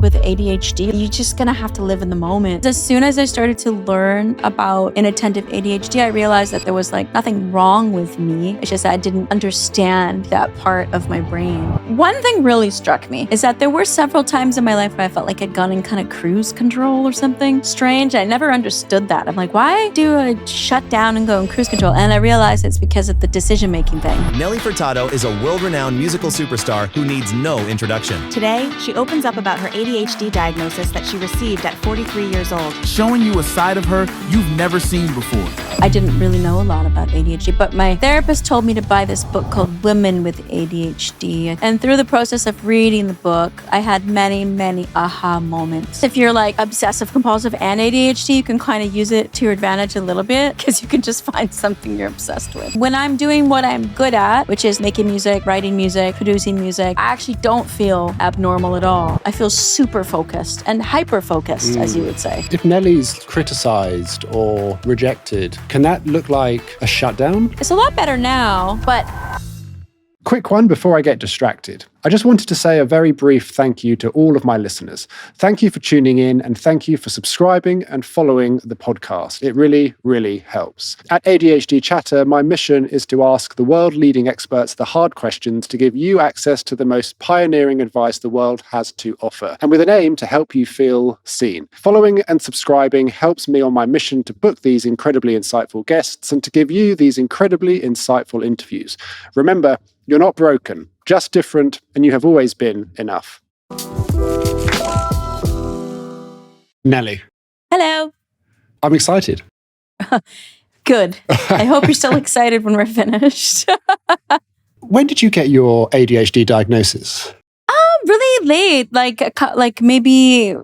With ADHD, you're just gonna have to live in the moment. As soon as I started to learn about inattentive ADHD, I realized that there was like nothing wrong with me. It's just that I didn't understand that part of my brain. One thing really struck me is that there were several times in my life where I felt like I'd gone in kind of cruise control or something strange. I never understood that. I'm like, why do I shut down and go in cruise control? And I realized it's because of the decision-making thing. Nelly Furtado is a world-renowned musical superstar who needs no introduction. Today, she opens up about her ADHD diagnosis that she received at 43 years old. Showing you a side of her you've never seen before. I didn't really know a lot about ADHD, but my therapist told me to buy this book called Women with ADHD. And through the process of reading the book, I had many, many aha moments. If you're like obsessive compulsive and ADHD, you can kind of use it to your advantage a little bit because you can just find something you're obsessed with. When I'm doing what I'm good at, which is making music, writing music, producing music, I actually don't feel abnormal at all. I feel super focused and hyper-focused, as you would say. If Nelly's criticized or rejected, can that look like a shutdown? It's a lot better now, but... Quick one before I get distracted. I just wanted to say a very brief thank you to all of my listeners. Thank you for tuning in and thank you for subscribing and following the podcast. It really, really helps. At ADHD Chatter, my mission is to ask the world-leading experts the hard questions to give you access to the most pioneering advice the world has to offer, and with an aim to help you feel seen. Following and subscribing helps me on my mission to book these incredibly insightful guests and to give you these incredibly insightful interviews. Remember, you're not broken, just different, and you have always been enough. Nelly. Hello. I'm excited. Good. I hope you're still excited when we're finished. When did you get your ADHD diagnosis? Really late, like maybe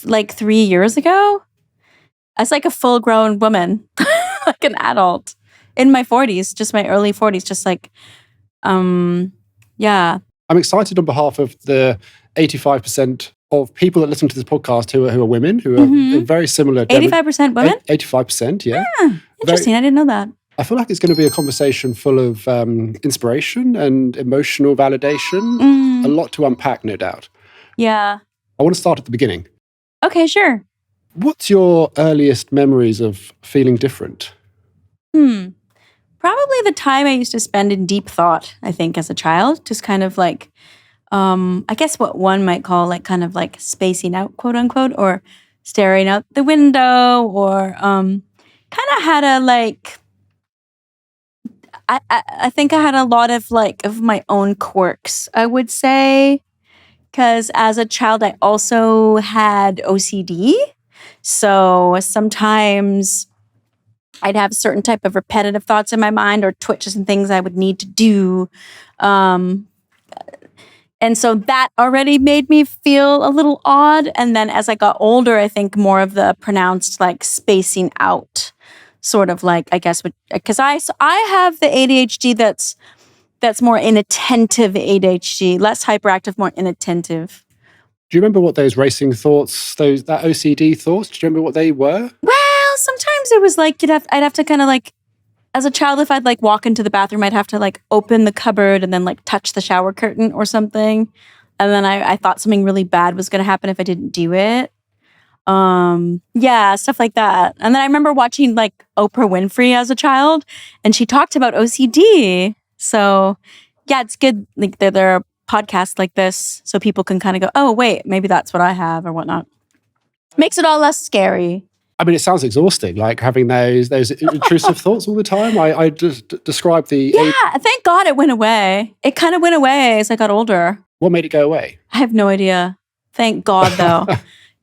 like 3 years ago. As like a full-grown woman, like an adult in my 40s, just my early 40s, just like, yeah. I'm excited on behalf of the 85% of people that listen to this podcast who are women, who are very similar. 85% women? 85%, yeah. Interesting. I didn't know that. I feel like it's going to be a conversation full of inspiration and emotional validation. A lot to unpack, no doubt. Yeah. I want to start at the beginning. Okay, sure. What's your earliest memories of feeling different? Probably the time I used to spend in deep thought, I think, as a child. Just kind of like, I guess what one might call like kind of like spacing out, quote unquote, or staring out the window, or kind of had a like, I think I had a lot of like of my own quirks, I would say. Because as a child, I also had OCD. So sometimes I'd have a certain type of repetitive thoughts in my mind or twitches and things I would need to do. And so that already made me feel a little odd. And then as I got older, I think more of the pronounced like spacing out sort of like, I guess, because I have the ADHD that's more inattentive ADHD, less hyperactive, more inattentive. Do you remember what those racing thoughts, that OCD thoughts, do you remember what they were? Well, sometimes it was like I'd have to kind of like, as a child, if I'd like walk into the bathroom, I'd have to like open the cupboard and then like touch the shower curtain or something. And then I thought something really bad was going to happen if I didn't do it. Yeah, stuff like that. And then I remember watching like Oprah Winfrey as a child, and she talked about OCD. So yeah, it's good. Like there are podcasts like this so people can kind of go, oh, wait, maybe that's what I have or whatnot. Makes it all less scary. I mean, it sounds exhausting, like having those intrusive thoughts all the time. I just described the... Yeah, thank God it went away. It kind of went away as I got older. What made it go away? I have no idea. Thank God, though.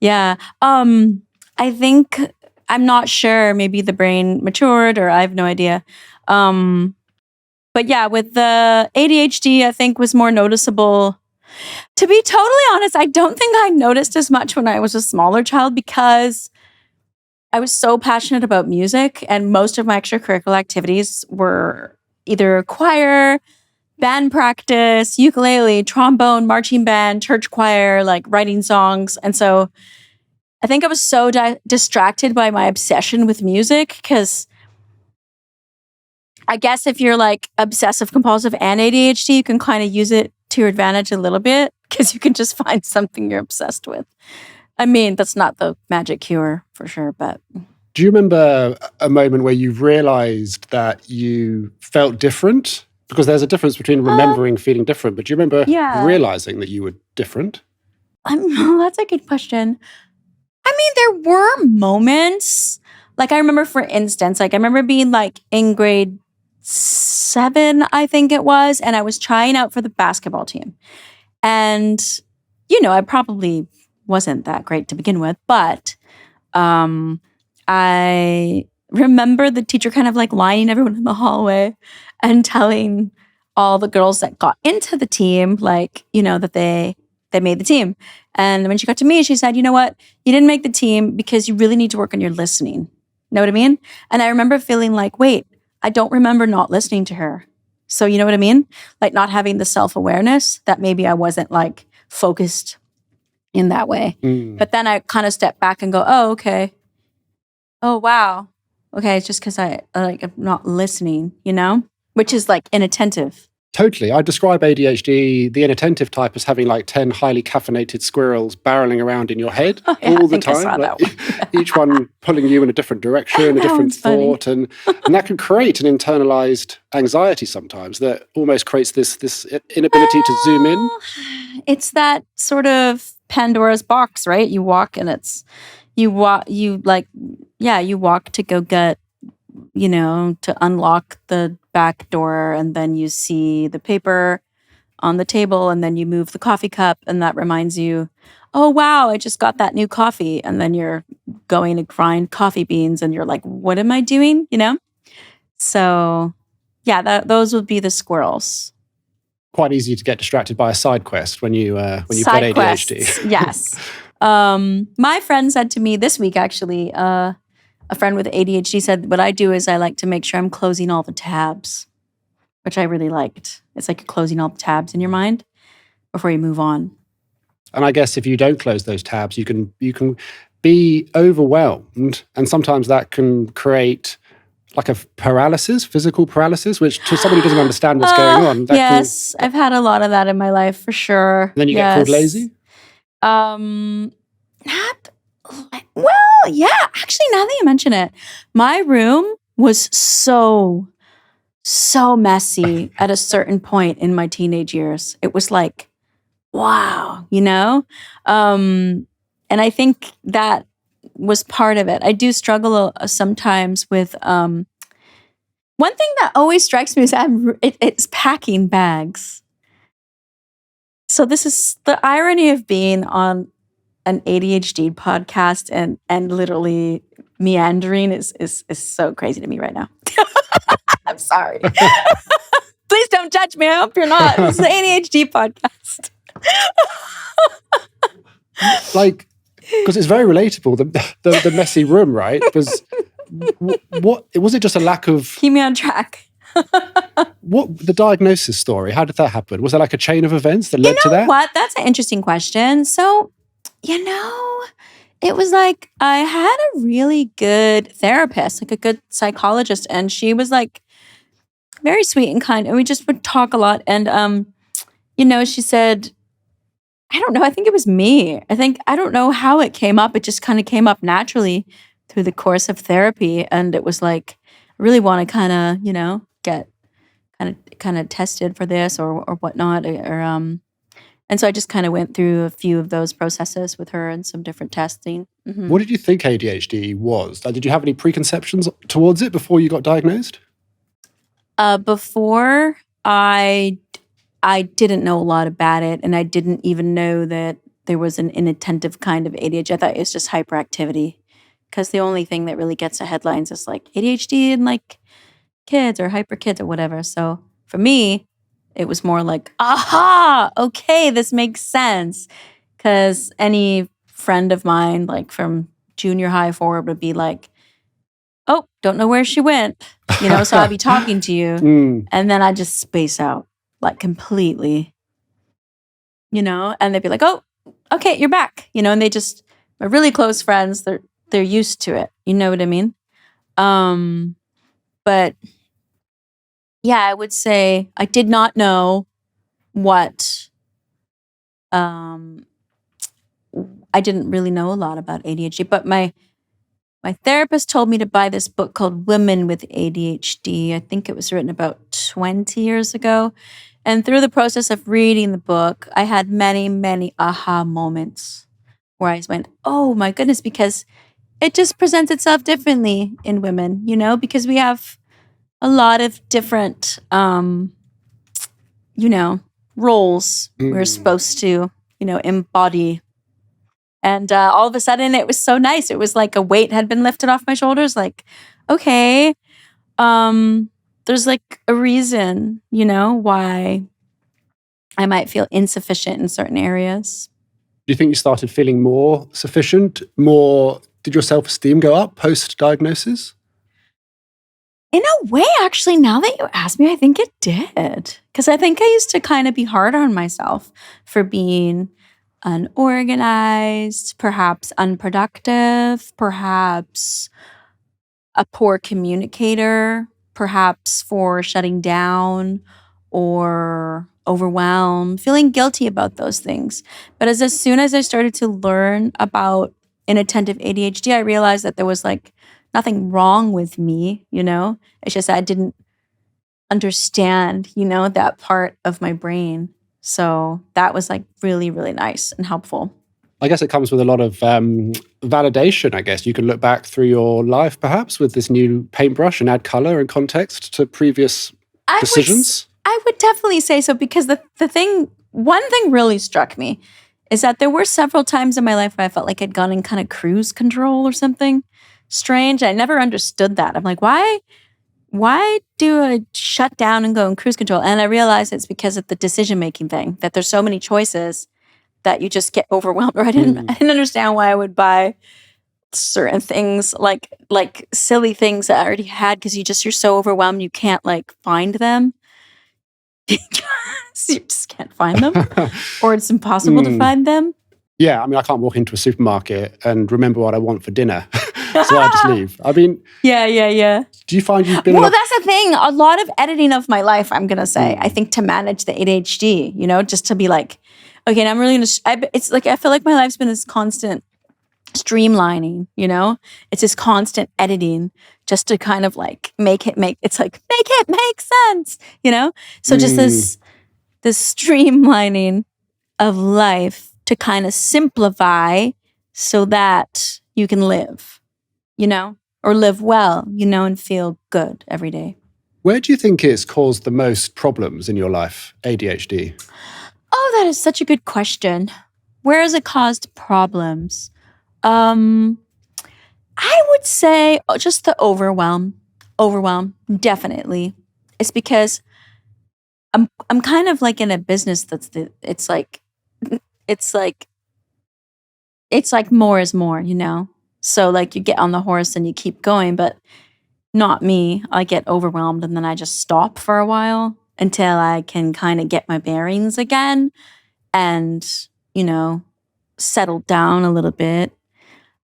Yeah. I think, I'm not sure. Maybe the brain matured or I have no idea. But yeah, with the ADHD, I think was more noticeable. To be totally honest, I don't think I noticed as much when I was a smaller child because I was so passionate about music and most of my extracurricular activities were either choir, band practice, ukulele, trombone, marching band, church choir, like writing songs. And so I think I was so distracted by my obsession with music because I guess if you're like obsessive compulsive and ADHD, you can kind of use it to your advantage a little bit because you can just find something you're obsessed with. I mean, that's not the magic cure for sure, but. Do you remember a moment where you realized that you felt different? Because there's a difference between remembering feeling different, but do you remember realizing that you were different? That's a good question. I mean, there were moments. Like, I remember, for instance, like, I remember being, like, in grade 7, I think it was, and I was trying out for the basketball team. And, I probably wasn't that great to begin with, but I remember the teacher kind of like lining everyone in the hallway and telling all the girls that got into the team, like, that they made the team. And when she got to me, she said, you know what? You didn't make the team because you really need to work on your listening. Know what I mean? And I remember feeling like, wait, I don't remember not listening to her. So you know what I mean? Like, not having the self-awareness that maybe I wasn't like focused in that way. But then I kind of step back and go, oh, okay. Oh, wow. Okay, it's just because I'm not listening, which is like inattentive. Totally. I describe ADHD, the inattentive type, as having like 10 highly caffeinated squirrels barreling around in your head all the time. Like, each one pulling you in a different direction, a different thought. And that can create an internalized anxiety sometimes that almost creates this inability to zoom in. It's that sort of Pandora's box, right? You walk and you walk to go get, to unlock the back door, and then you see the paper on the table, and then you move the coffee cup, and that reminds you, oh, wow, I just got that new coffee. And then you're going to grind coffee beans, and you're like, what am I doing? So yeah, those would be the squirrels. Quite easy to get distracted by a side quest when you've got ADHD. Yes. My friend said to me this week, actually, a friend with ADHD said, what I do is I like to make sure I'm closing all the tabs, which I really liked. It's like you're closing all the tabs in your mind before you move on. And I guess if you don't close those tabs, you can be overwhelmed. And sometimes that can create like a paralysis, physical paralysis, which to somebody who doesn't understand what's going on. I've had a lot of that in my life for sure. Then you get called lazy? Yeah, actually, now that you mention it, my room was so messy at a certain point in my teenage years. It was like, wow, and I think that was part of it. I do struggle sometimes with one thing that always strikes me is it's packing bags. So this is the irony of being on an ADHD podcast and literally meandering is so crazy to me right now. I'm sorry. Please don't judge me. I hope you're not. It's an ADHD podcast. Like, because it's very relatable, the messy room, right? Because what was it just a lack of... Keep me on track. What the diagnosis story? How did that happen? Was there like a chain of events that led to that? What? That's an interesting question. So, it was like I had a really good therapist, like a good psychologist, and she was like very sweet and kind, and we just would talk a lot. And she said, I don't know, I think it was me. I don't know how it came up. It just kind of came up naturally through the course of therapy, and it was like I really want to kind of, get kind of tested for this or whatnot, and so I just kind of went through a few of those processes with her and some different testing. Mm-hmm. What did you think ADHD was? Did you have any preconceptions towards it before you got diagnosed? Before, I didn't know a lot about it, and I didn't even know that there was an inattentive kind of ADHD. I thought it was just hyperactivity, because the only thing that really gets the headlines is like ADHD and like kids or hyper kids or whatever. So for me, it was more like, aha, okay, this makes sense. Because any friend of mine, like from junior high forward, would be like, oh, don't know where she went. So I'd be talking to you. And then I'd just space out like completely, and they'd be like, oh, okay, you're back. And they just, my really close friends, they're used to it. You know what I mean? But yeah, I would say I did not know what I didn't really know a lot about ADHD, but my therapist told me to buy this book called Women with ADHD. I think it was written about 20 years ago. And through the process of reading the book, I had many, many aha moments where I went, oh my goodness, because it just presents itself differently in women, because we have a lot of different, roles we're supposed to, embody. And all of a sudden, it was so nice. It was like a weight had been lifted off my shoulders. Like, okay, there's like a reason, why I might feel insufficient in certain areas. Do you think you started feeling more sufficient? Did your self-esteem go up post-diagnosis? In a way, actually, now that you ask me, I think it did. Because I think I used to kind of be hard on myself for being unorganized, perhaps unproductive, perhaps a poor communicator, perhaps for shutting down or overwhelmed, feeling guilty about those things. But as soon as I started to learn about inattentive ADHD, I realized that there was like nothing wrong with me, It's just I didn't understand, that part of my brain. So that was like really, really nice and helpful. I guess it comes with a lot of validation, I guess. You can look back through your life, perhaps, with this new paintbrush and add color and context to previous decisions. I would definitely say so, because one thing really struck me is that there were several times in my life where I felt like I'd gone in kind of cruise control or something strange. I never understood that. I'm like, why do I shut down and go in cruise control? And I realized it's because of the decision-making thing, that there's so many choices that you just get overwhelmed. Or I didn't understand why I would buy certain things, like silly things that I already had, because you're so overwhelmed you can't like find them. You just can't find them, or it's impossible to find them. Yeah, I mean, I can't walk into a supermarket and remember what I want for dinner, so I just leave. I mean, yeah. Do you find you've been? Well, that's the thing. A lot of editing of my life, I'm gonna say, I think, to manage the ADHD. Just to be like, okay, now I'm really gonna. It's like I feel like my life's been this constant streamlining. It's this constant editing just to kind of like make it make sense. So just this streamlining of life to kind of simplify so that you can live, or live well, and feel good every day. Where do you think it's caused the most problems in your life, ADHD? Oh, that is such a good question. Where has it caused problems? I would say just the overwhelm. Overwhelm, definitely. It's because I'm kind of like in a business it's like more is more, So like you get on the horse and you keep going, but not me. I get overwhelmed and then I just stop for a while until I can kind of get my bearings again and, settle down a little bit.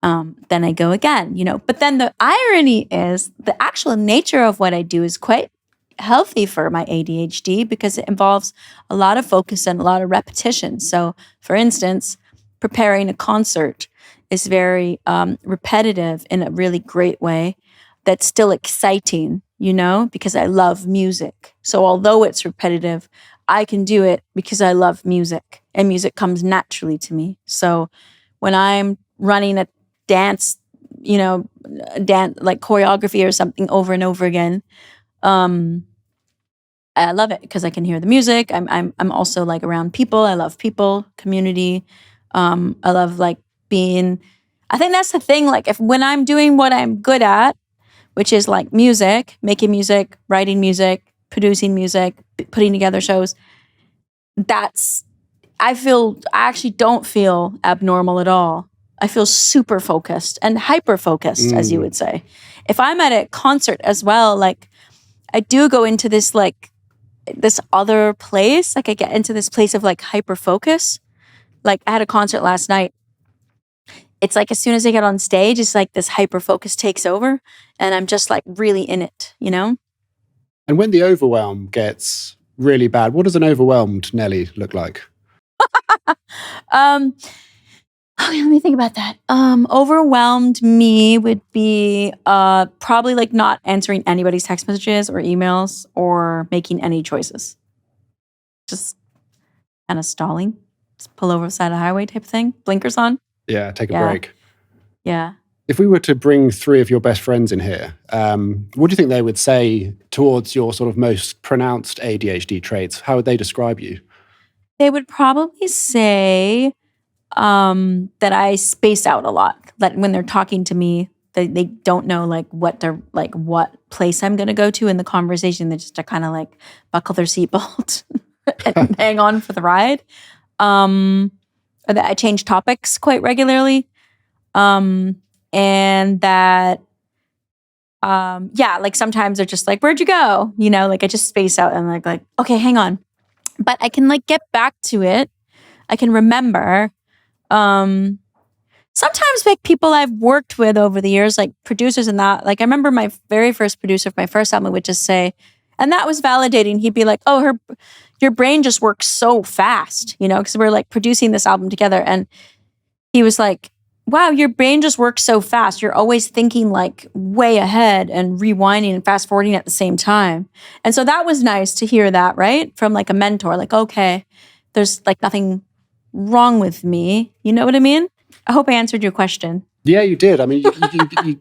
Then I go again, But then the irony is the actual nature of what I do is quite healthy for my ADHD because it involves a lot of focus and a lot of repetition. So, for instance, preparing a concert is very repetitive in a really great way that's still exciting, because I love music. So although it's repetitive, I can do it because I love music and music comes naturally to me. So when I'm running a dance, like choreography or something over and over again, I love it because I can hear the music. I'm also like around people. I love people, community. I love like being. I think that's the thing. Like when I'm doing what I'm good at, which is like music, making music, writing music, producing music, putting together shows. I actually don't feel abnormal at all. I feel super focused and hyper focused, as you would say. If I'm at a concert as well, like I do go into this this other place. Like I get into this place of like hyper focus. Like I had a concert last night. It's like as soon as I get on stage, it's like this hyper focus takes over and I'm just like really in it, And when the overwhelm gets really bad, what does an overwhelmed Nelly look like? Okay, let me think about that. Overwhelmed me would be probably like not answering anybody's text messages or emails or making any choices. Just kind of stalling. Just pull over the side of the highway type of thing. Blinkers on. Yeah, take a Yeah. break. Yeah. If we were to bring three of your best friends in here, what do you think they would say towards your sort of most pronounced ADHD traits? How would they describe you? They would probably say that I space out a lot. That when they're talking to me, they don't know like what place I'm going to go to in the conversation. They just kind of like buckle their seatbelt and hang on for the ride. Or that I change topics quite regularly. And that, like sometimes they're just like, where'd you go? You know, like I just space out and like, okay, hang on. But I can like get back to it. I can remember. Sometimes like people I've worked with over the years, like producers and that, like I remember my very first producer of my first album would just say, and that was validating. He'd be like, oh, your brain just works so fast, you know, because we're like producing this album together. And he was like, wow, your brain just works so fast. You're always thinking like way ahead and rewinding and fast forwarding at the same time. And so that was nice to hear that, right? From like a mentor, like, okay, there's like nothing wrong with me. You know what I mean? I hope I answered your question. Yeah, you did. I mean,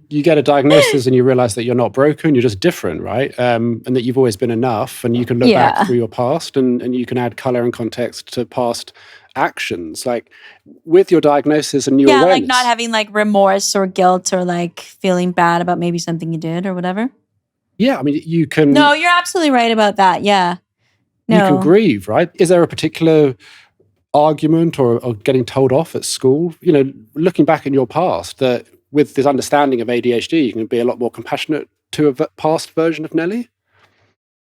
you get a diagnosis and you realize that you're not broken, you're just different, right? And that you've always been enough, and you can look back through your past and you can add color and context to past actions. Like with your diagnosis and your awareness. Like not having like remorse or guilt or like feeling bad about maybe something you did or whatever. Yeah, I mean, you can... No, you're absolutely right about that. Yeah. No. You can grieve, right? Is there a particular argument or getting told off at school, you know, looking back in your past, that with this understanding of ADHD, you can be a lot more compassionate to a past version of Nelly?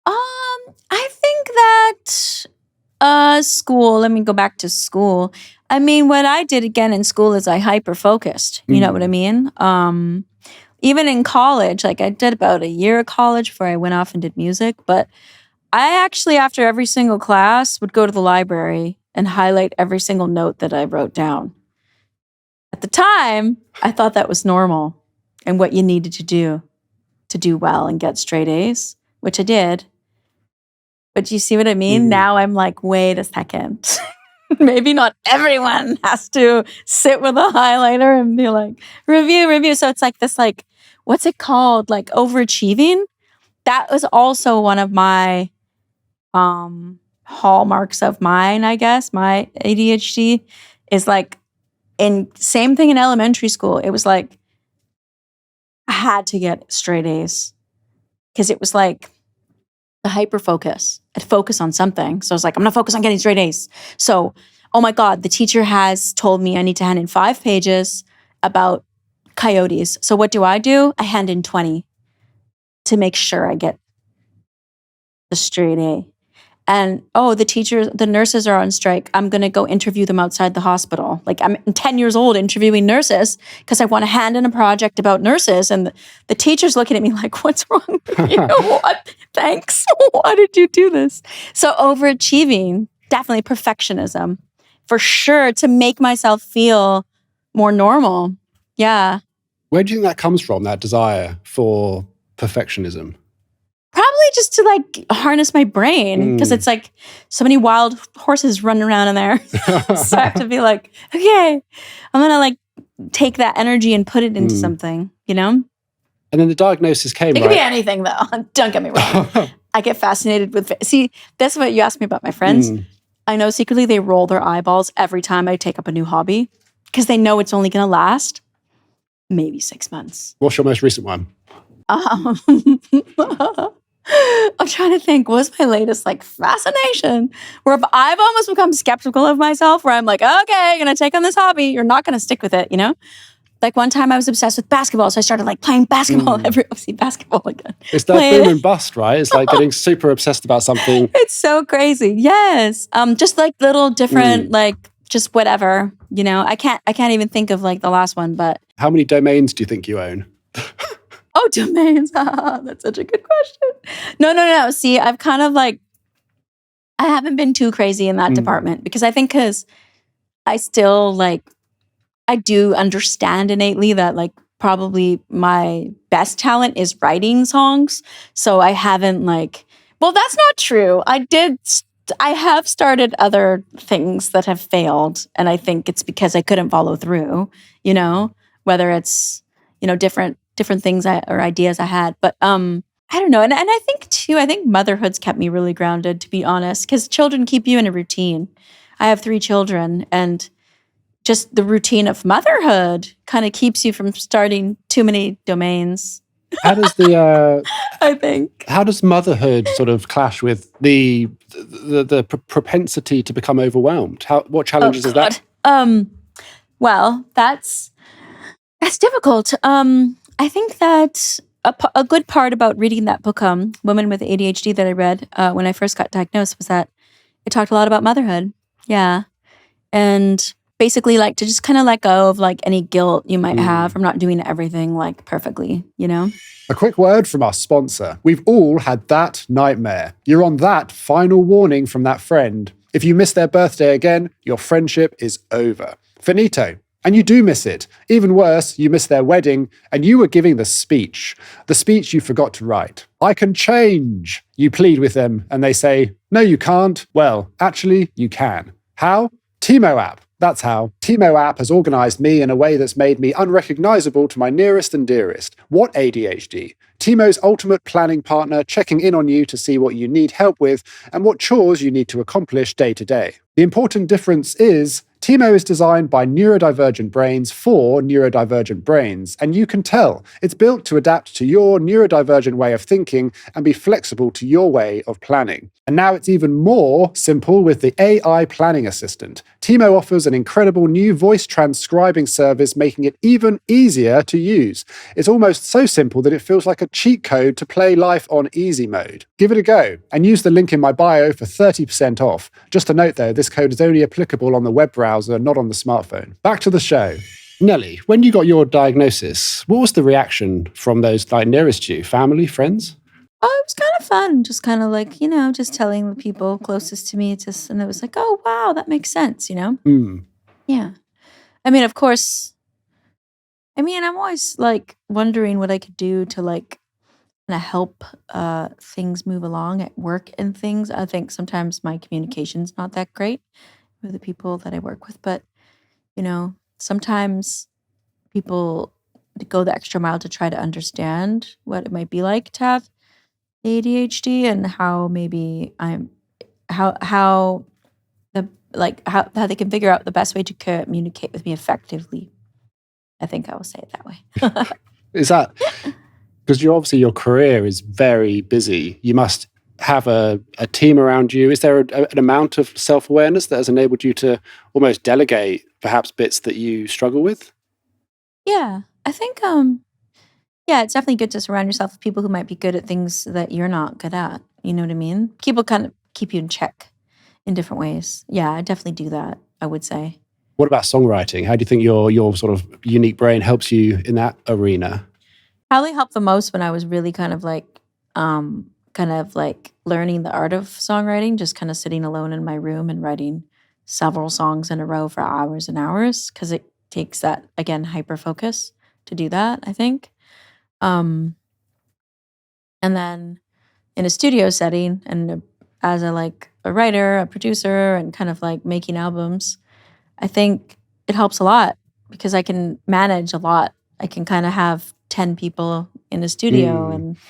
I think that school, let me go back to school. I mean, what I did again in school is I hyper-focused. You know what I mean? Even in college, like I did about a year of college before I went off and did music, but I actually, after every single class, would go to the library and highlight every single note that I wrote down. At the time, I thought that was normal and what you needed to do well and get straight A's, which I did. But do you see what I mean? Now I'm like, wait a second. Maybe not everyone has to sit with a highlighter and be like, review. So it's like this, like, what's it called? Like overachieving. That was also one of my hallmarks of mine, I guess. My ADHD is like, same thing in elementary school. It was like, I had to get straight A's because it was like the hyper focus. I'd focus on something. So I was like, I'm going to focus on getting straight A's. So, oh my God, the teacher has told me I need to hand in 5 pages about coyotes. So what do? I hand in 20 to make sure I get the straight A. And, the nurses are on strike. I'm going to go interview them outside the hospital. Like I'm 10 years old interviewing nurses because I want to hand in a project about nurses. And the teacher's looking at me like, what's wrong with you? What? Thanks. Why did you do this? So overachieving, definitely perfectionism for sure, to make myself feel more normal. Yeah. Where do you think that comes from, that desire for perfectionism? Probably just to like harness my brain because it's like so many wild horses running around in there. So I have to be like, okay, I'm going to like take that energy and put it into something, you know? And then the diagnosis came, It could be anything though. Don't get me wrong. I get fascinated with, see, that's what you asked me about my friends. I know secretly they roll their eyeballs every time I take up a new hobby because they know it's only going to last maybe 6 months. What's your most recent one? I'm trying to think, what's my latest like fascination? Where I've almost become skeptical of myself, where I'm like, okay, I'm gonna take on this hobby. You're not gonna stick with it, you know? Like one time I was obsessed with basketball, so I started like playing basketball see basketball again. It's that boom and bust, right? It's like getting super obsessed about something. It's so crazy. Yes. Just like little different, like just whatever, you know? I can't even think of like the last one, but. How many domains do you think you own? Oh, domains. That's such a good question. No. See, I've kind of like, I haven't been too crazy in that department because I think I still like, I do understand innately that like probably my best talent is writing songs. So I haven't like, well, that's not true. I have started other things that have failed. And I think it's because I couldn't follow through, you know, whether it's, you know, different things or ideas I had. But I don't know. And I think too, I think motherhood's kept me really grounded, to be honest, because children keep you in a routine. I have 3 children, and just the routine of motherhood kind of keeps you from starting too many domains. How does I think. how does motherhood sort of clash with the propensity to become overwhelmed? What challenges is that? Well, that's difficult. I think that a good part about reading that book, Women with ADHD, that I read when I first got diagnosed, was that it talked a lot about motherhood. Yeah. And basically like to just kind of let go of like any guilt you might have from not doing everything like perfectly, you know? A quick word from our sponsor. We've all had that nightmare. You're on that final warning from that friend. If you miss their birthday again, your friendship is over. Finito. And you do miss it. Even worse, you miss their wedding and you were giving the speech you forgot to write. I can change. You plead with them and they say, no, you can't. Well, actually, you can. How? Tiimo app. That's how. Tiimo app has organised me in a way that's made me unrecognisable to my nearest and dearest. What ADHD? Tiimo's ultimate planning partner, checking in on you to see what you need help with and what chores you need to accomplish day to day. The important difference is Tiimo is designed by neurodivergent brains for neurodivergent brains, and you can tell it's built to adapt to your neurodivergent way of thinking and be flexible to your way of planning. And now it's even more simple with the AI Planning Assistant. Tiimo offers an incredible new voice transcribing service, making it even easier to use. It's almost so simple that it feels like a cheat code to play life on easy mode. Give it a go and use the link in my bio for 30% off. Just a note though, this code is only applicable on the web browser, not on the smartphone. Back to the show. Nelly, when you got your diagnosis, what was the reaction from those like nearest to you? Family, friends? Oh, it was kind of fun. Just kind of like, you know, just telling the people closest to me, and it was like, oh, wow, that makes sense, you know? Yeah. I mean, of course, I'm always like wondering what I could do to like kind of help things move along at work and things. I think sometimes my communication's not that great with the people that I work with, but, you know, sometimes people go the extra mile to try to understand what it might be like to have ADHD and how maybe how they can figure out the best way to communicate with me effectively. I think I will say it that way. Is that because your career is very busy? You must have a team around you. Is there an amount of self-awareness that has enabled you to almost delegate perhaps bits that you struggle with? Yeah, I think it's definitely good to surround yourself with people who might be good at things that you're not good at. You know what I mean? People kind of keep you in check in different ways. Yeah, I definitely do that, I would say. What about songwriting? How do you think your sort of unique brain helps you in that arena? Probably helped the most when I was really kind of like learning the art of songwriting, just kind of sitting alone in my room and writing several songs in a row for hours and hours, because it takes that, again, hyper focus to do that, I think. And then in a studio setting and as a writer, a producer, and kind of like making albums, I think it helps a lot because I can manage a lot. I can kind of have 10 people in a studio and it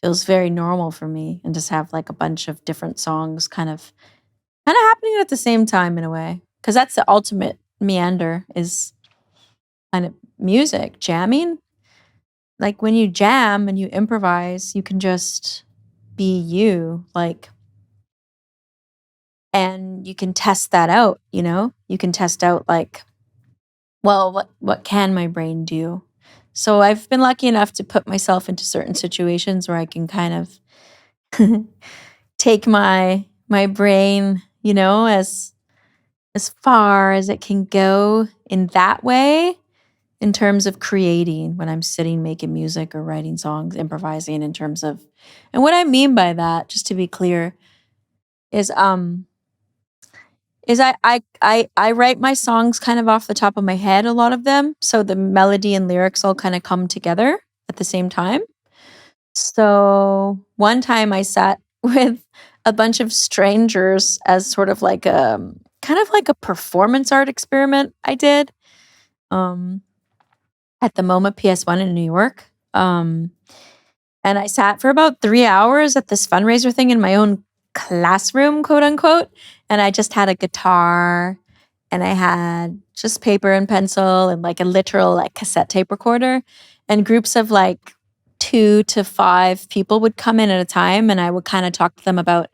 feels very normal for me, and just have like a bunch of different songs kind of happening at the same time in a way. Because that's the ultimate meander, is kind of music, jamming. Like when you jam and you improvise, you can just be you, and you can test that out, you know? You can test out what can my brain do? So I've been lucky enough to put myself into certain situations where I can kind of take my brain, you know, as far as it can go in that way, in terms of creating when I'm sitting making music or writing songs, improvising, in terms of, and what I mean by that, just to be clear, is is I write my songs kind of off the top of my head, a lot of them. So the melody and lyrics all kind of come together at the same time. So one time I sat with a bunch of strangers as sort of like a kind of like a performance art experiment I did at the MoMA PS1 in New York. And I sat for about 3 hours at this fundraiser thing in my own classroom, quote unquote. And I just had a guitar and I had just paper and pencil and like a literal like cassette tape recorder. And groups of like 2 to 5 people would come in at a time, and I would kind of talk to them about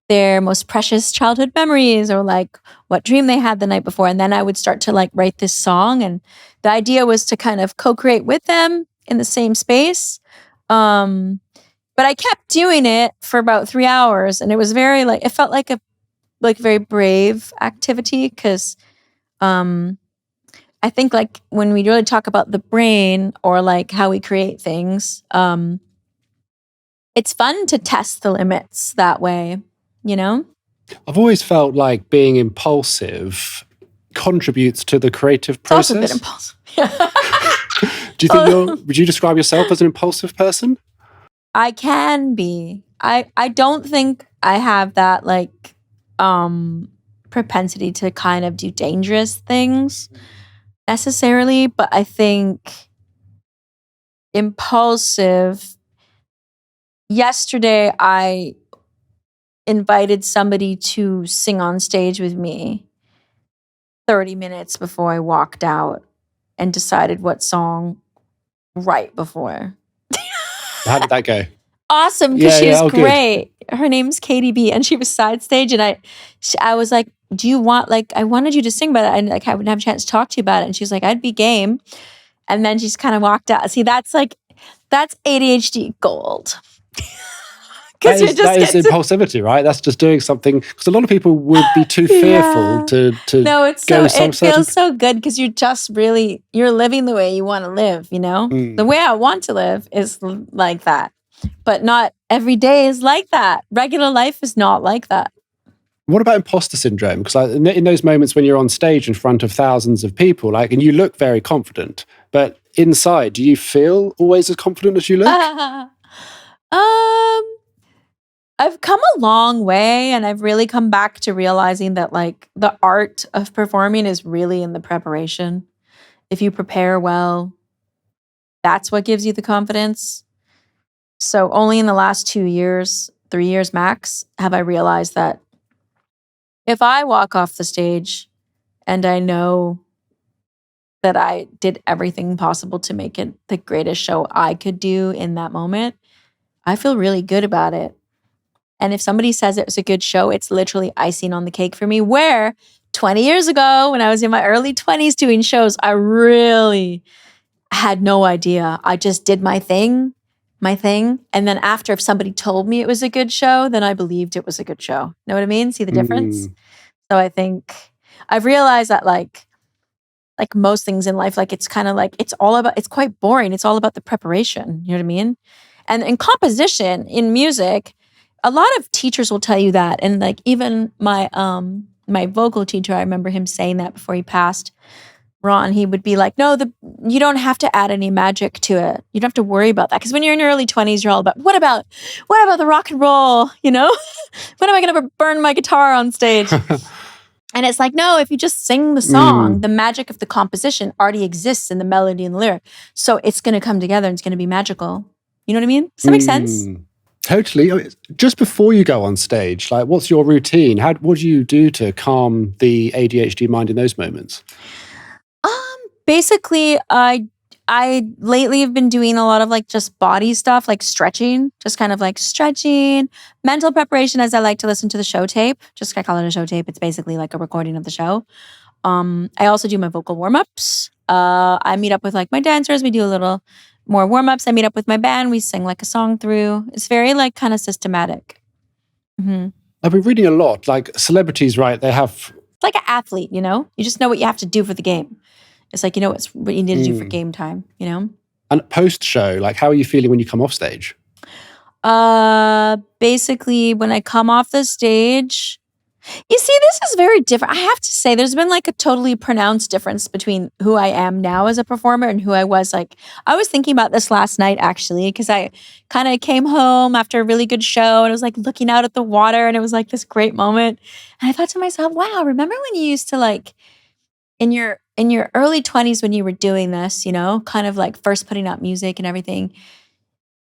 their most precious childhood memories or like what dream they had the night before. And then I would start to like write this song. And the idea was to kind of co-create with them in the same space. But I kept doing it for about 3 hours, and it was very like, it felt like a very brave activity because I think like when we really talk about the brain or like how we create things, it's fun to test the limits that way, you know? I've always felt like being impulsive contributes to the creative process. It's also a bit impulsive. Do you think would you describe yourself as an impulsive person? I can be. I don't think I have that like propensity to kind of do dangerous things necessarily, but I think impulsive. Yesterday, I invited somebody to sing on stage with me 30 minutes before I walked out and decided what song right before. How did that go? Awesome, because she was good. great. Her name's Katie B, and she was side stage, and I was like, do you want, like, I wanted you to sing, but I wouldn't have a chance to talk to you about it. And she's like, I'd be game. And then she's kind of walked out. See, that's ADHD gold. That is impulsivity, right? That's just doing something, because a lot of people would be too fearful to no, it's go so, it feels so good because you're living the way you want to live, you know? The way I want to live is like that. But not every day is like that. Regular life is not like that. What about imposter syndrome? Because in those moments when you're on stage in front of thousands of people, like, and you look very confident, but inside, do you feel always as confident as you look? I've come a long way, and I've really come back to realizing that like the art of performing is really in the preparation. If you prepare well, that's what gives you the confidence. So only in the last 2 years, 3 years max, have I realized that if I walk off the stage and I know that I did everything possible to make it the greatest show I could do in that moment, I feel really good about it. And if somebody says it was a good show, it's literally icing on the cake for me. Where 20 years ago, when I was in my early 20s doing shows, I really had no idea. I just did my thing. And then after, if somebody told me it was a good show, then I believed it was a good show. Know what I mean? See the difference? So I think I've realized that like most things in life, like it's kind of like, it's quite boring. It's all about the preparation. You know what I mean? And in composition, in music, a lot of teachers will tell you that. And like even my vocal teacher, I remember him saying that before he passed, Ron, he would be like, no, you don't have to add any magic to it. You don't have to worry about that. Because when you're in your early 20s, you're all about, what about the rock and roll? You know? When am I going to burn my guitar on stage? And it's like, no, if you just sing the song, the magic of the composition already exists in the melody and the lyric. So it's going to come together and it's going to be magical. You know what I mean? Does that make sense? Totally. Just before you go on stage, like what's your routine? What do you do to calm the ADHD mind in those moments? Basically, I lately have been doing a lot of like just body stuff, like stretching, just kind of like stretching, mental preparation as I like to listen to the show tape. Just I call it a show tape. It's basically like a recording of the show. I also do my vocal warm-ups. I meet up with like my dancers. We do a little more warm-ups. I meet up with my band. We sing like a song through. It's very like kind of systematic. I've been reading a lot, like celebrities, right? They have... It's like an athlete, you know? You just know what you have to do for the game. It's like, you know, it's what you need to do for game time, you know? And post-show, like how are you feeling when you come off stage? Basically, when I come off the stage, You see, this is very different. I have to say, there's been like a totally pronounced difference between who I am now as a performer and who I was. Like, I was thinking about this last night actually, because I kind of came home after a really good show and I was like looking out at the water and it was like this great moment. And I thought to myself, wow, remember when you used to like in your early 20s when you were doing this, you know, kind of like first putting out music and everything,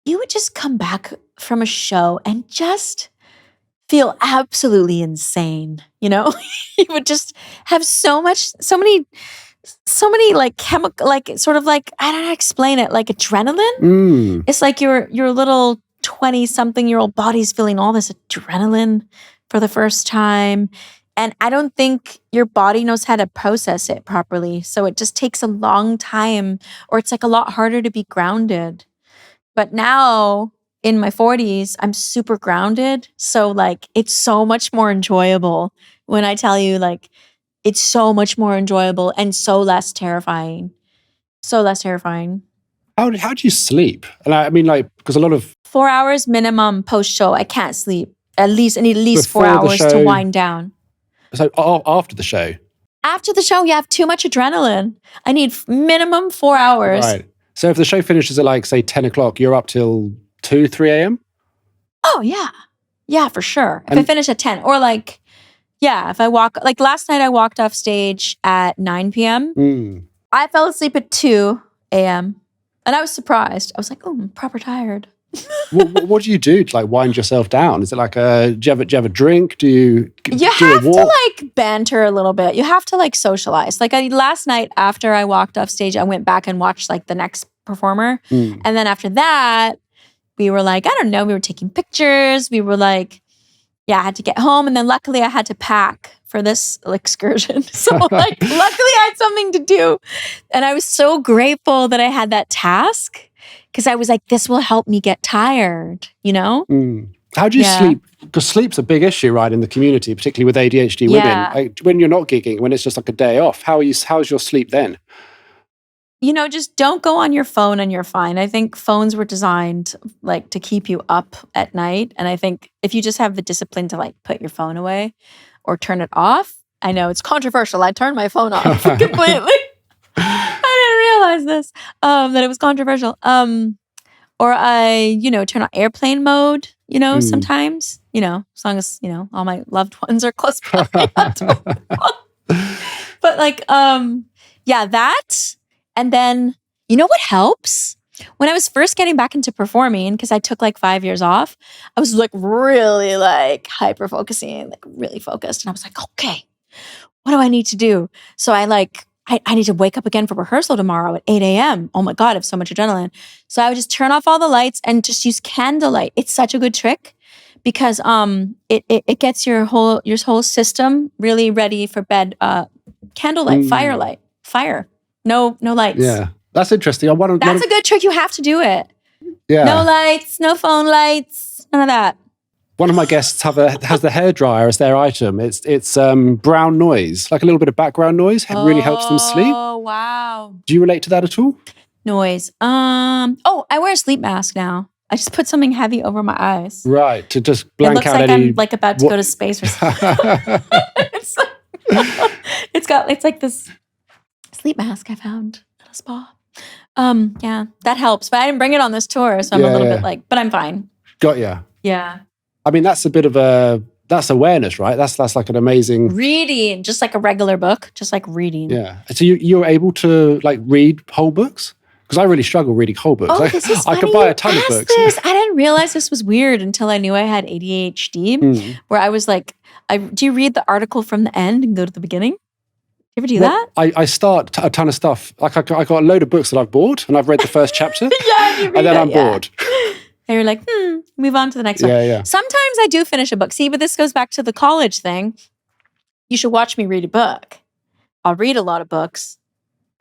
you would just come back from a show and just feel absolutely insane, you know? You would just have so many like chemical, like sort of like, I don't know how to explain it, like adrenaline. It's like your little 20-something-year-old body's feeling all this adrenaline for the first time. And I don't think your body knows how to process it properly. So it just takes a long time, or it's like a lot harder to be grounded. But now in my 40s, I'm super grounded. So like, it's so much more enjoyable when I tell you like, it's so much more enjoyable and so less terrifying. So less terrifying. How do you sleep? And I mean, like, because a lot of 4 hours minimum post show. I can't sleep. I need at least 4 Before the hours to show. wind down. so after the show, After the show, you have too much adrenaline. I need minimum 4 hours. right? So if the show finishes at like say 10 o'clock, you're up till 2, 3 a.m. Oh yeah. Yeah, for sure. If I And- finish at 10 or like, yeah, if I walk, like last night I walked off stage at 9 p.m. I fell asleep at 2 a.m. and I was surprised. I was like, oh, I'm proper tired. What do you do to like wind yourself down? Is it like do you have a drink? Do you You do a have to walk? like banter a little bit. You have to like socialize. Like last night after I walked off stage, I went back and watched like the next performer. And then after that, we were like, I don't know, we were taking pictures. We were like, yeah, I had to get home. And then luckily I had to pack for this excursion. So like, luckily I had something to do. And I was so grateful that I had that task because I was like, this will help me get tired, you know? How do you Yeah. sleep? Because sleep's a big issue, right, in the community, particularly with ADHD women. Yeah. Like, when you're not gigging, when it's just like a day off, how's your sleep then? You know, just don't go on your phone and you're fine. I think phones were designed like to keep you up at night. And I think if you just have the discipline to like put your phone away or turn it off, I know it's controversial. I turned my phone off completely. I didn't realize this, that it was controversial. Or I, turn on airplane mode, sometimes, as long as, all my loved ones are close by. But like, yeah, that. And then, you know what helps? When I was first getting back into performing, because I took like 5 years off, I was like really like hyper focusing, like really focused. And I was like, okay, what do I need to do? So I need to wake up again for rehearsal tomorrow at 8 a.m. Oh my God, I have so much adrenaline. So I would just turn off all the lights and just use candlelight. It's such a good trick because it gets your whole system really ready for bed. Candlelight, fire. No lights. Yeah, that's interesting. That's a good trick. You have to do it. Yeah. No lights, no phone lights, none of that. One of my guests has the hairdryer as their item. It's brown noise, like a little bit of background noise. It really helps them sleep. Oh, wow. Do you relate to that at all? Noise. Oh, I wear a sleep mask now. I just put something heavy over my eyes. Right, to just It blank looks out like any... I'm like about to go to space or something. It's like this sleep mask I found at a spa. Yeah, that helps. But I didn't bring it on this tour, so I'm a little bit like, but I'm fine. Got ya. Yeah. I mean, that's a bit of that's awareness, right? That's like an amazing... Reading, just like a regular book, just like reading. Yeah. So you're able to like read whole books? Because I really struggle reading whole books. Oh, this is funny. I could buy a ton of books. This. I didn't realize this was weird until I knew I had ADHD, where I was like, do you read the article from the end and go to the beginning? You ever do that? I start a ton of stuff. Like I got a load of books that I've bought and I've read the first chapter. Yeah, and then I'm bored. And you're like, move on to the next one. Yeah. Sometimes I do finish a book. See, but this goes back to the college thing. You should watch me read a book. I'll read a lot of books.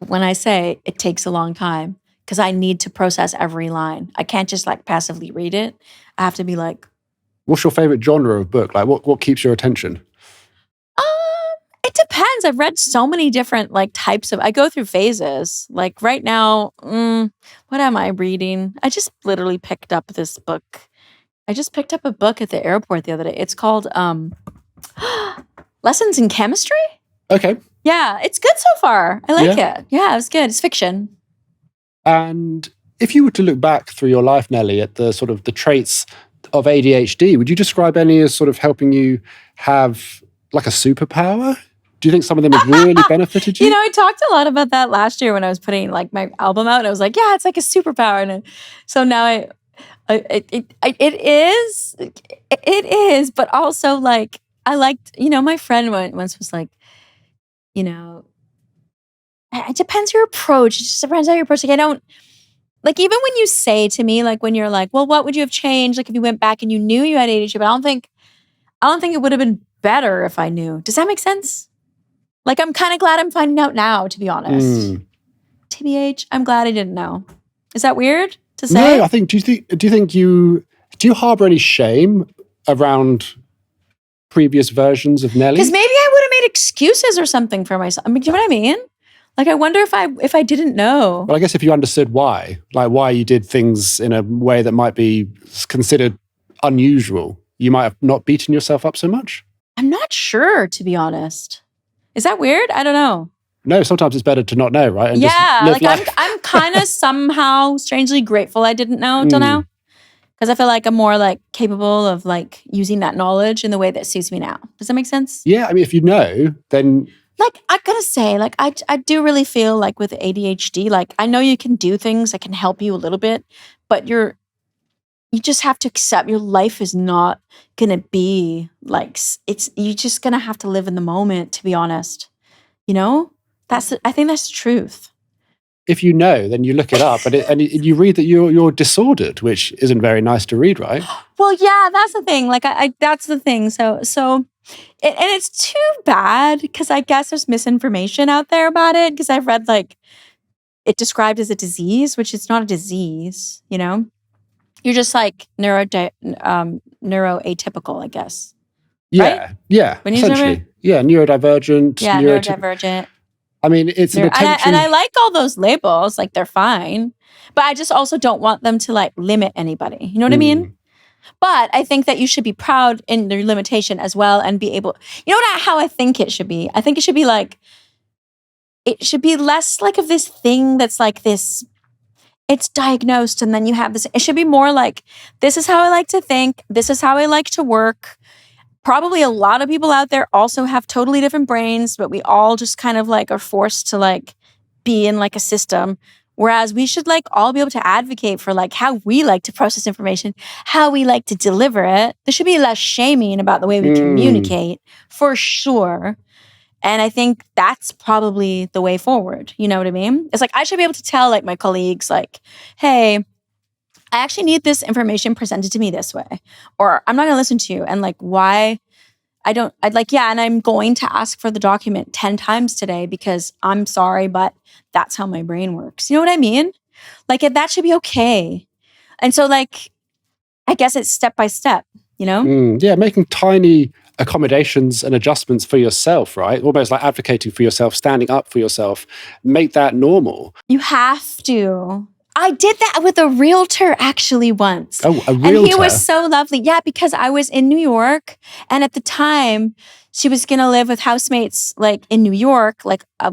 But when I say it takes a long time, because I need to process every line. I can't just like passively read it. I have to be like, What's your favorite genre of book? Like what keeps your attention? it depends. I've read so many different like types of, I go through phases. Like right now, what am I reading? I just literally picked up this book. I just picked up a book at the airport the other day. It's called, lessons in chemistry. Okay. Yeah, it's good so far. I like it. Yeah, it was good. It's fiction. And if you were to look back through your life, Nelly, at the sort of the traits of ADHD, would you describe any as sort of helping you have like a superpower? Do you think some of them have really benefited you? You know, I talked a lot about that last year when I was putting like my album out. And I was like, yeah, it's like a superpower. And so now it is, but also like I liked, you know, my friend once was like, you know, it depends your approach. It just depends how your approach. Like I don't like even when you say to me, like when you're like, well, what would you have changed? Like if you went back and you knew you had ADHD, but I don't think it would have been better if I knew. Does that make sense? Like I'm kind of glad I'm finding out now, to be honest. TBH, I'm glad I didn't know. Is that weird to say? No, I think. Do you harbor any shame around previous versions of Nelly? Because maybe I would have made excuses or something for myself. I mean, do you know what I mean? Like, I wonder if I didn't know. Well, I guess if you understood why, like why you did things in a way that might be considered unusual, you might have not beaten yourself up so much. I'm not sure, to be honest. Is that weird? I don't know. No, sometimes it's better to not know, right? And yeah, just live like I'm kind of somehow strangely grateful I didn't know till now. Because I feel like I'm more like capable of like using that knowledge in the way that suits me now. Does that make sense? Yeah, I mean, if you know, then like I gotta say, like I do really feel like with ADHD, like I know you can do things that can help you a little bit, but you just have to accept your life is not gonna be like you're just gonna have to live in the moment, to be honest. You know? I think that's the truth. If you know, then you look it up and you read that you're disordered, which isn't very nice to read, right? Well, yeah, that's the thing. Like that's the thing. So and it's too bad because I guess there's misinformation out there about it because I've read like it described as a disease, which it's not a disease, you know? You're just like neuroatypical, I guess. Yeah, right? yeah, essentially. Yeah, neurodivergent. Yeah, neurodivergent. I mean, it's an attention. And I like all those labels, like they're fine. But I just also don't want them to like limit anybody. You know what I mean? But I think that you should be proud in your limitation as well and be able, you know what, how I think it should be? I think it should be like, it should be less like of this thing that's like this, it's diagnosed and then you have this, it should be more like, this is how I like to think. This is how I like to work. Probably a lot of people out there also have totally different brains, but we all just kind of like are forced to like be in like a system. Whereas we should like all be able to advocate for like how we like to process information, how we like to deliver it. There should be less shaming about the way we communicate, for sure. And I think that's probably the way forward. You know what I mean? It's like I should be able to tell like my colleagues like, hey, I actually need this information presented to me this way. Or I'm not going to listen to you. And like, why? and I'm going to ask for the document 10 times today because I'm sorry, but that's how my brain works. You know what I mean? Like that should be okay. And so like, I guess it's step by step, you know? Yeah, making tiny accommodations and adjustments for yourself, right? Almost like advocating for yourself, standing up for yourself. Make that normal. You have to. I did that with a realtor actually once. Oh, a realtor? And he was so lovely. Yeah, because I was in New York. And at the time, she was going to live with housemates like in New York, like a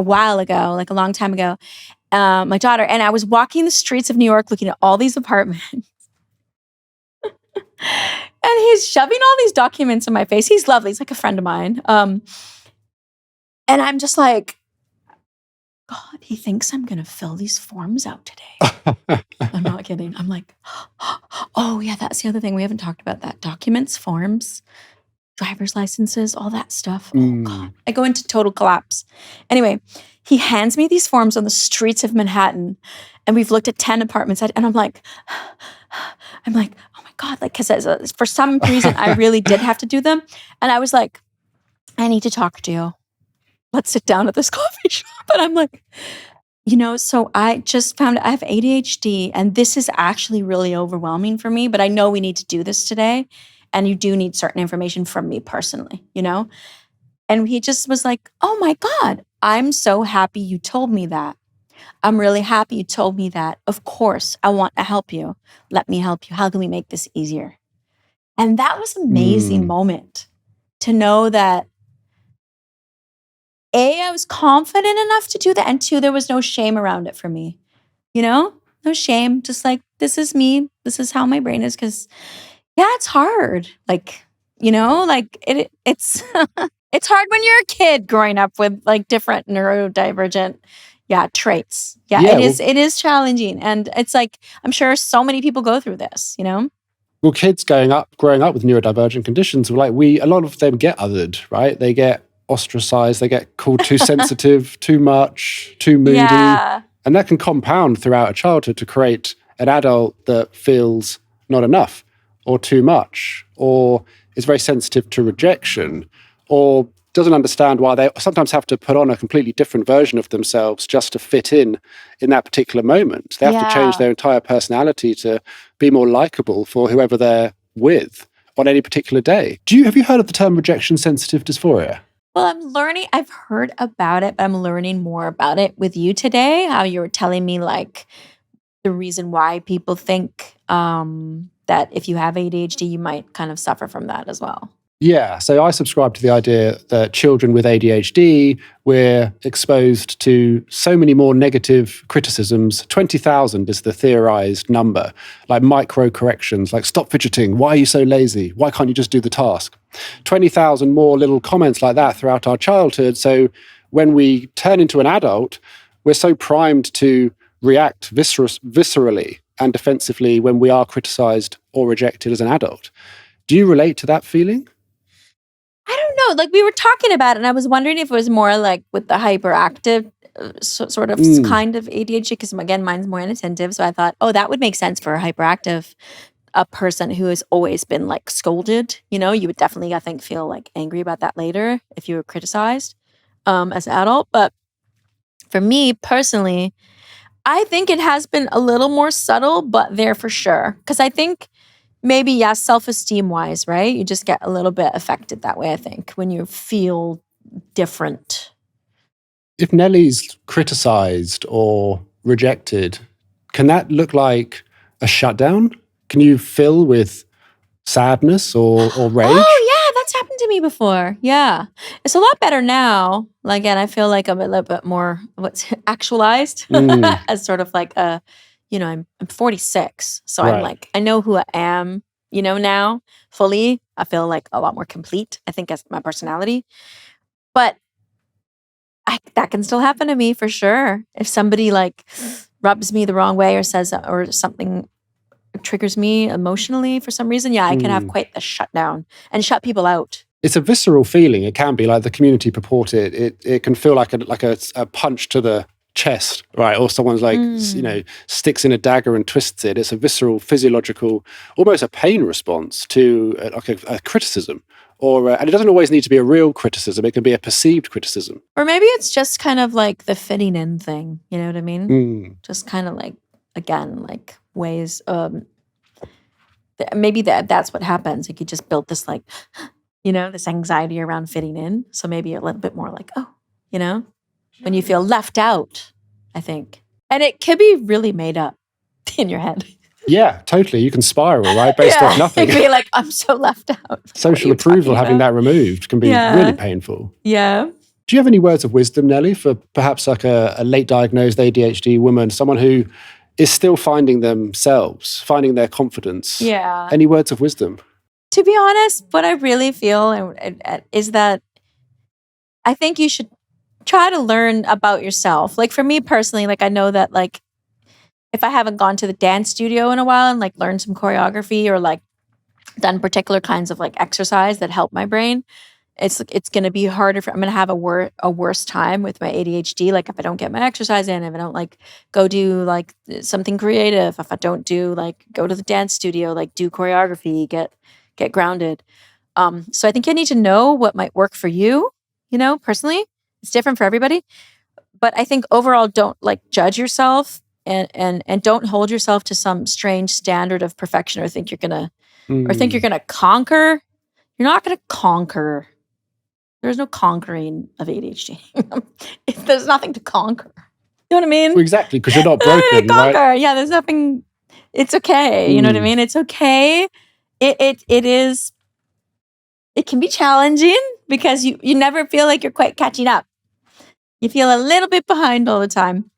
while ago, like a long time ago, my daughter. And I was walking the streets of New York looking at all these apartments. And he's shoving all these documents in my face. He's lovely. He's like a friend of mine. And I'm just like, God, he thinks I'm going to fill these forms out today. I'm not kidding. I'm like, oh yeah, that's the other thing. We haven't talked about that. Documents, forms, driver's licenses, all that stuff. Oh God, I go into total collapse. Anyway, he hands me these forms on the streets of Manhattan and we've looked at 10 apartments and I'm like, oh my God, like, because for some reason I really did have to do them. And I was like, I need to talk to you. Let's sit down at this coffee shop. And I'm like, you know, so I just found I have ADHD and this is actually really overwhelming for me, but I know we need to do this today. And you do need certain information from me personally, you know? And he just was like, oh my God, I'm so happy you told me that. I'm really happy you told me that. Of course, I want to help you. Let me help you. How can we make this easier? And that was an amazing moment. to know that A, I was confident enough to do that, and two, there was no shame around it for me. No shame, just like, this is me, this is how my brain is, because it's hard. Like, it's it's hard when you're a kid growing up with like different neurodivergent traits. It is challenging, and it's like, I'm sure so many people go through this. Well, kids growing up with neurodivergent conditions, a lot of them get othered, right? They get ostracized, they get called too sensitive, too much, too moody. Yeah. And that can compound throughout a childhood to create an adult that feels not enough or too much, or is very sensitive to rejection, or doesn't understand why they sometimes have to put on a completely different version of themselves just to fit in that particular moment. They have to change their entire personality to be more likable for whoever they're with on any particular day. Have you heard of the term rejection sensitive dysphoria? Well, I've heard about it, but I'm learning more about it with you today, how you were telling me like the reason why people think that if you have ADHD, you might kind of suffer from that as well. Yeah, so I subscribe to the idea that children with ADHD, we're exposed to so many more negative criticisms. 20,000 is the theorized number, like micro corrections, like stop fidgeting, why are you so lazy, why can't you just do the task? 20,000 more little comments like that throughout our childhood. So when we turn into an adult, we're so primed to react viscerally and defensively when we are criticized or rejected as an adult. Do you relate to that feeling? I don't know. Like, we were talking about it, and I was wondering if it was more like with the hyperactive sort of kind of ADHD, because again, mine's more inattentive. So I thought, that would make sense for a hyperactive person who has always been like scolded. You would definitely, I think, feel like angry about that later if you were criticized as an adult. But for me personally, I think it has been a little more subtle, but there for sure. Because I think maybe, self-esteem wise, right? You just get a little bit affected that way, I think, when you feel different. If Nelly's criticized or rejected, can that look like a shutdown? Can you fill with sadness or rage? Oh, yeah, that's happened to me before. Yeah. It's a lot better now. Like, and I feel like I'm a little bit more actualized as sort of like a, I'm 46. So I'm like, I know who I am, now fully. I feel like a lot more complete, I think, as my personality. But that can still happen to me for sure. If somebody like rubs me the wrong way or says, or something triggers me emotionally for some reason, I can have quite the shutdown and shut people out. It's a visceral feeling. It can be like the community purport it. It can feel like a punch to the chest, right? Or someone's like, sticks in a dagger and twists it. It's a visceral, physiological, almost a pain response to a criticism. And it doesn't always need to be a real criticism. It can be a perceived criticism. Or maybe it's just kind of like the fitting in thing. You know what I mean? Just kind of like, again, like ways, maybe that's what happens. Like, you just built this like, this anxiety around fitting in. So maybe a little bit more like, when you feel left out, I think. And it could be really made up in your head. Yeah, totally. You can spiral, right? Based off nothing. It could be like, I'm so left out. Social approval, having that removed can be really painful. Yeah. Do you have any words of wisdom, Nelly, for perhaps like a late diagnosed ADHD woman, someone who is still finding themselves, finding their confidence? Yeah. Any words of wisdom? To be honest, what I really feel is that I think you should try to learn about yourself. Like, for me personally, like, I know that like if I haven't gone to the dance studio in a while and like learned some choreography or like done particular kinds of like exercise that help my brain, it's going to be harder I'm going to have a worse time with my ADHD. Like, if I don't get my exercise in, if I don't like go do like something creative, if I don't do like go to the dance studio, like do choreography, get grounded. So I think you need to know what might work for you, personally. It's different for everybody. But I think overall, don't like judge yourself and don't hold yourself to some strange standard of perfection or think you're gonna conquer. You're not gonna conquer. There's no conquering of ADHD. There's nothing to conquer. You know what I mean? Well, exactly, because you're not broken, right? Yeah, there's nothing. It's okay. You know what I mean? It's okay. It it can be challenging because you never feel like you're quite catching up. You feel a little bit behind all the time.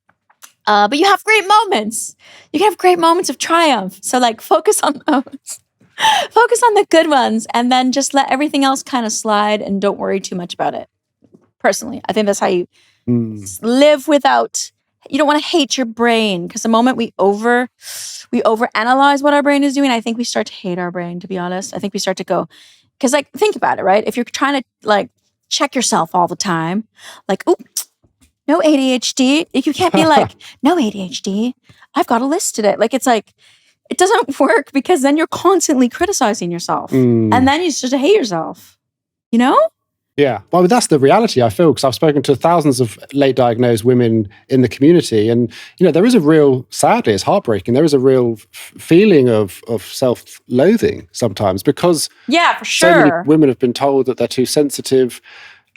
But you have great moments. You can have great moments of triumph. So like focus on those. Focus on the good ones and then just let everything else kind of slide and don't worry too much about it. Personally, I think that's how you live without, you don't want to hate your brain because the moment we overanalyze what our brain is doing, I think we start to hate our brain, to be honest. I think we start to go, because like, think about it, right? If you're trying to like check yourself all the time, like, oop, no ADHD. You can't be like, no ADHD. I've got a list today. Like, it's like, it doesn't work because then you're constantly criticizing yourself. And then you start to hate yourself, you know? Yeah. Well, that's the reality, I feel, because I've spoken to thousands of late diagnosed women in the community. And, you know, there is a real, sadly, it's heartbreaking. There is a real feeling of self-loathing sometimes because yeah, for so many sure. women have been told that they're too sensitive.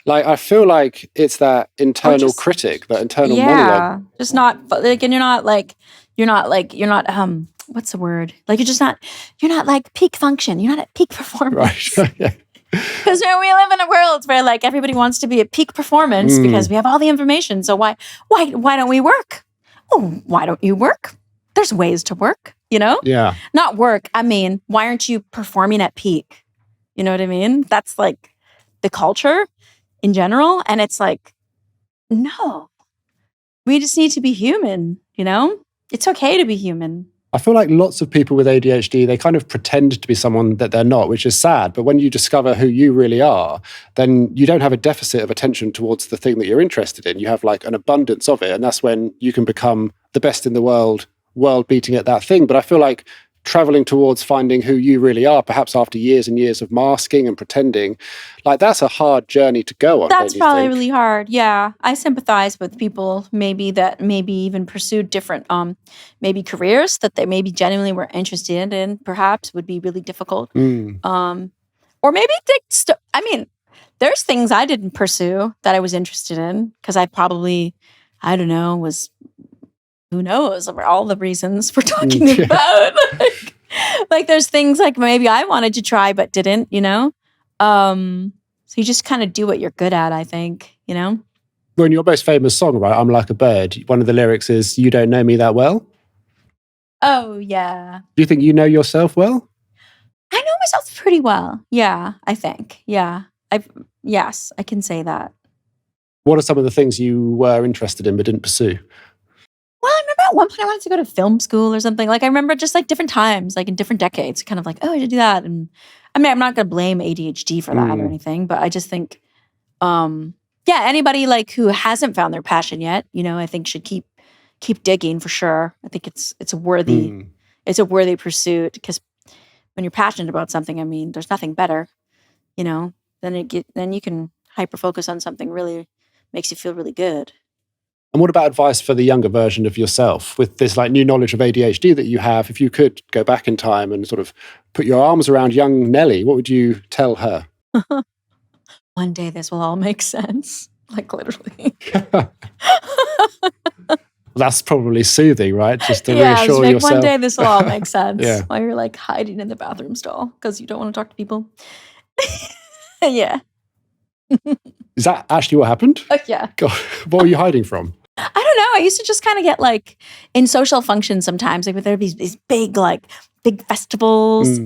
Like, I feel like it's that internal critic, that internal monologue. Just not like, and you're not what's the word? Like, you're not like peak function. You're not at peak performance. Right. Yeah. Because we live in a world where like everybody wants to be at peak performance because we have all the information. So why don't we work? Oh, why don't you work? There's ways to work, you know? Yeah. Not work. I mean, why aren't you performing at peak? You know what I mean? That's like the culture in general. And it's like, no, we just need to be human, you know? It's okay to be human. I feel like lots of people with ADHD, they kind of pretend to be someone that they're not, which is sad. But when you discover who you really are, then you don't have a deficit of attention towards the thing that you're interested in. You have like an abundance of it. And that's when you can become the best in the world beating at that thing. But I feel like traveling towards finding who you really are, perhaps after years and years of masking and pretending, like that's a hard journey to go on. That's probably really hard. Yeah. I sympathize with people maybe even pursued different maybe careers that they maybe genuinely were interested in, perhaps would be really difficult. Or maybe there's things I didn't pursue that I was interested in because I probably, I don't know, who knows all the reasons we're talking about. Like there's things like maybe I wanted to try but didn't, you know? So you just kind of do what you're good at, I think, you know? Well, in your most famous song, right, I'm Like a Bird, one of the lyrics is, you don't know me that well. Oh, yeah. Do you think you know yourself well? I know myself pretty well. Yeah, I think. Yeah. Yes, I can say that. What are some of the things you were interested in but didn't pursue? Well, I remember at one point I wanted to go to film school or something. Like I remember just like different times, like in different decades, kind of like, oh, I should do that. And I mean, I'm not going to blame ADHD for that or anything, but I just think, anybody like who hasn't found their passion yet, you know, I think should keep digging for sure. I think it's a worthy pursuit because when you're passionate about something, I mean, there's nothing better, you know, then you can hyper focus on something really makes you feel really good. And what about advice for the younger version of yourself with this like new knowledge of ADHD that you have? If you could go back in time and sort of put your arms around young Nelly, what would you tell her? One day this will all make sense. Like literally. That's probably soothing, right? Just to reassure reassure yourself. One day this will all make sense. Yeah. While you're like hiding in the bathroom stall because you don't want to talk to people. Yeah. Is that actually what happened? Yeah. God, what were you hiding from? I don't know. I used to just kind of get like in social functions sometimes, like there would be these big festivals.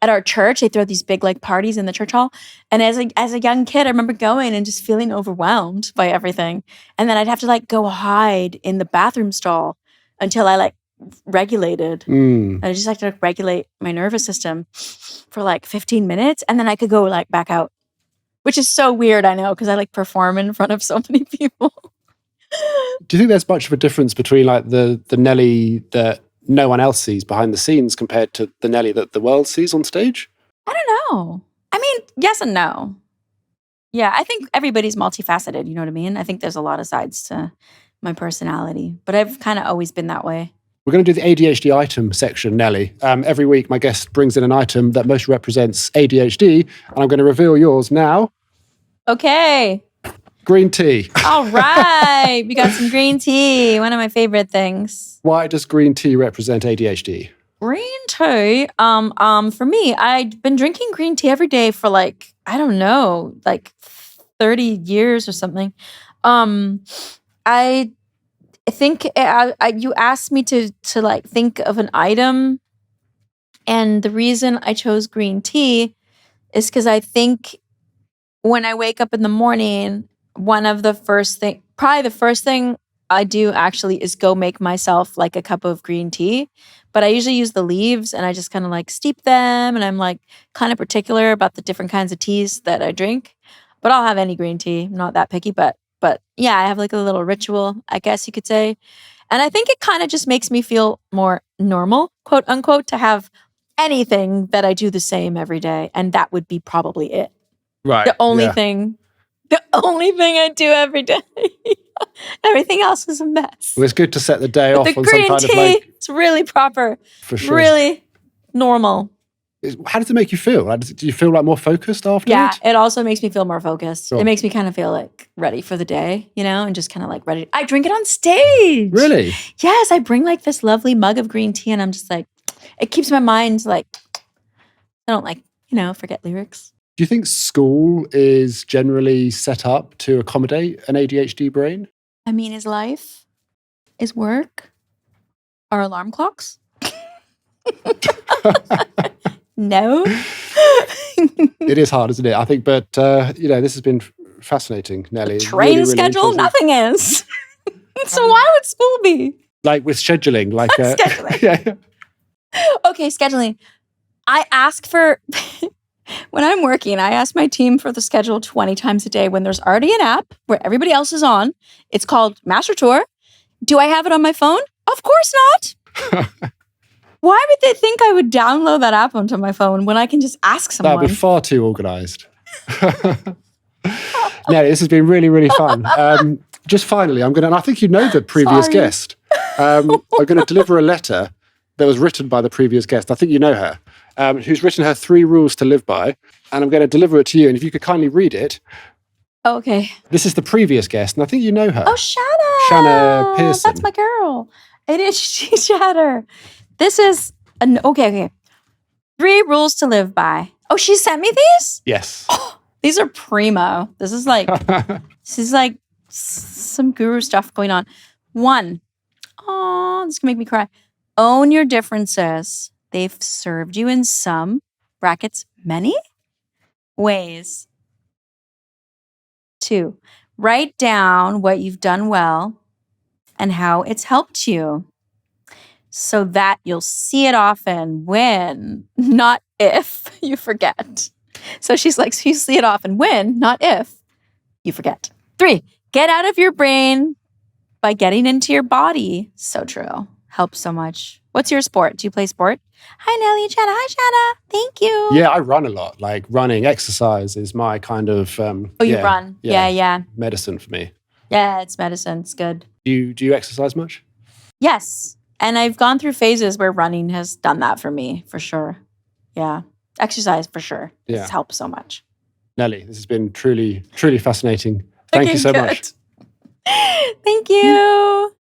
At our church, they throw these big like parties in the church hall. And as a young kid, I remember going and just feeling overwhelmed by everything. And then I'd have to like go hide in the bathroom stall until I like regulated. I just like to regulate my nervous system for like 15 minutes. And then I could go like back out, which is so weird, I know, because I like perform in front of so many people. Do you think there's much of a difference between like the Nelly that no one else sees behind the scenes compared to the Nelly that the world sees on stage? I don't know. I mean, yes and no. Yeah, I think everybody's multifaceted, you know what I mean? I think there's a lot of sides to my personality, but I've kind of always been that way. We're going to do the ADHD item section, Nelly. Every week, my guest brings in an item that most represents ADHD, and I'm going to reveal yours now. Okay. Green tea. All right. We got some green tea. One of my favorite things. Why does green tea represent ADHD? Green tea. For me, I've been drinking green tea every day for like, I don't know, like 30 years or something. I think you asked me to like think of an item, and the reason I chose green tea is because I think when I wake up in the morning, probably the first thing I do actually is go make myself like a cup of green tea. But I usually use the leaves and I just kind of like steep them. And I'm like kind of particular about the different kinds of teas that I drink. But I'll have any green tea. I'm not that picky. But yeah, I have like a little ritual, I guess you could say. And I think it kind of just makes me feel more normal, quote unquote, to have anything that I do the same every day. And that would be probably it. Right. The only thing I do every day. Everything else is a mess. Well, it's good to set the day But off the on some green kind of tea, like, it's really proper. for sure. Really normal. How does it make you feel? Like, do you feel like more focused after Yeah, it? it also makes me feel more focused. Sure. It makes me kind of feel like ready for the day, and just kind of like ready. I drink it on stage. Really? Yes, I bring like this lovely mug of green tea and I'm just like, it keeps my mind like, I don't like, forget lyrics. Do you think school is generally set up to accommodate an ADHD brain? I mean, is life? Is work? Are alarm clocks? No. It is hard, isn't it? I think, but this has been fascinating, Nelly. Train Really, really schedule? interesting. Nothing is. So why would school be? Like with scheduling, like Scheduling. yeah. Okay, scheduling. I ask for, when I'm working, I ask my team for the schedule 20 times a day when there's already an app where everybody else is on. It's called Master Tour. Do I have it on my phone? Of course not. Why would they think I would download that app onto my phone when I can just ask someone? That'd be far too organised. Nelly, this has been really, really fun. Just finally, and I think you know the previous Sorry. guest. I'm going to deliver a letter that was written by the previous guest. I think you know her, who's written her 3 rules to live by. And I'm going to deliver it to you. And if you could kindly read it. Okay. This is the previous guest, and I think you know her. Oh, Shanna. Shanna Pearson. That's my girl. ADHD Chatter. This is, okay. 3 rules to live by. Oh, she sent me these? Yes. These are primo. This is like some guru stuff going on. 1, this can make me cry. Own your differences. They've served you in some, brackets, many ways. 2, write down what you've done well and how it's helped you so that you'll see it often when, not if, you forget. So she's like, so you see it often when, not if, you forget. 3, get out of your brain by getting into your body. So true. Helps so much. What's your sport? Do you play sport? Hi, Nelly. Shanna. Hi, Shanna. Thank you. Yeah, I run a lot. Like running, exercise is my kind of... you run. Yeah. medicine for me. Yeah, it's medicine. It's good. Do you exercise much? Yes. And I've gone through phases where running has done that for me, for sure. Yeah. Exercise, for sure. Yeah. It's helped so much. Nelly, this has been truly, truly fascinating. Thank you so much. Thank you.